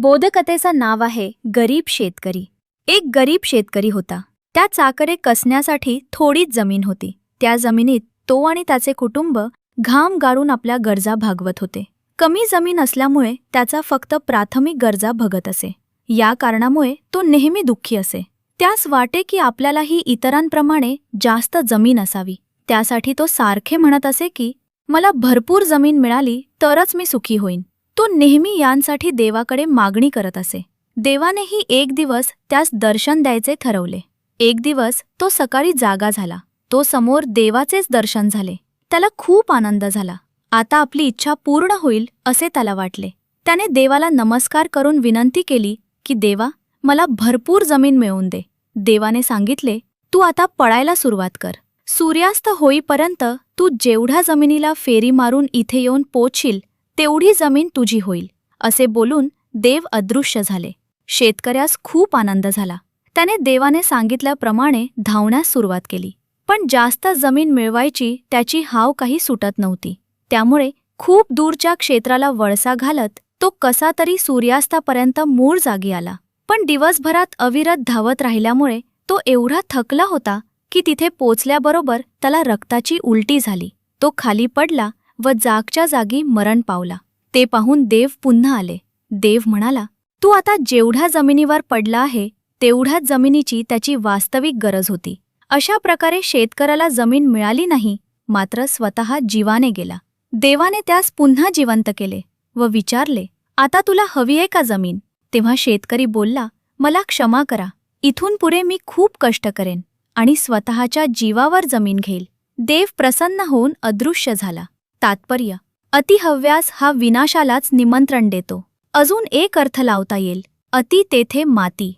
बोधकथेचं नाव आहे गरीब शेतकरी. एक गरीब शेतकरी होता. त्या चाकरे कसण्यासाठी थोडीच जमीन होती. त्या जमिनीत तो आणि त्याचे कुटुंब घाम गाळून आपल्या गरजा भागवत होते. कमी जमीन असल्यामुळे त्याचा फक्त प्राथमिक गरजा भागत असे. या कारणामुळे तो नेहमी दुःखी असे. त्यास वाटे की आपल्यालाही इतरांप्रमाणे जास्त जमीन असावी. त्यासाठी तो सारखे म्हणत असे की मला भरपूर जमीन मिळाली तरच मी सुखी होईन. तो नेहमी यांसाठी देवाकडे मागणी करत असे. देवानेही एक दिवस त्यास दर्शन द्यायचे ठरवले. एक दिवस तो सकाळी जागा झाला. तो समोर देवाचेच दर्शन झाले. त्याला खूप आनंद झाला. आता आपली इच्छा पूर्ण होईल असे त्याला वाटले. त्याने देवाला नमस्कार करून विनंती केली की देवा, मला भरपूर जमीन मिळवून दे. देवाने सांगितले, तू आता पळायला सुरुवात कर. सूर्यास्त होईपर्यंत तू जेवढ्या जमिनीला फेरी मारून इथे येऊन पोचशील तेवढी जमीन तुझी होईल. असे बोलून देव अदृश्य झाले. शेतकऱ्यास खूप आनंद झाला. त्याने देवाने सांगितल्याप्रमाणे धावण्यास सुरुवात केली. पण जास्त जमीन मिळवायची त्याची हाव काही सुटत नव्हती. त्यामुळे खूप दूरच्या क्षेत्राला वळसा घालत तो कसा तरी सूर्यास्तापर्यंत मूळ जागी आला. पण दिवसभरात अविरत धावत राहिल्यामुळे तो एवढा थकला होता की तिथे पोचल्याबरोबर त्याला रक्ताची उलटी झाली. तो खाली पडला व जागच्या जागी मरण पावला. ते पाहून देव पुन्हा आले. देव म्हणाला, तू आता जेवढ्या जमिनीवर पडला आहे तेवढ्याच जमिनीची त्याची वास्तविक गरज होती. अशा प्रकारे शेतकऱ्याला जमीन मिळाली नाही, मात्र स्वतः जीवाने गेला. देवाने त्यास पुन्हा जिवंत केले व विचारले, आता तुला हवी आहे का जमीन? तेव्हा शेतकरी बोलला, मला क्षमा करा. इथून पुढे मी खूप कष्ट करेन आणि स्वतःच्या जीवावर जमीन घेईल. देव प्रसन्न होऊन अदृश्य झाला. तात्पर्य: अतिहव्यास हा विनाशालाच निमंत्रण देतो. अजून एक अर्थ लावता येईल, अति तेथे माती.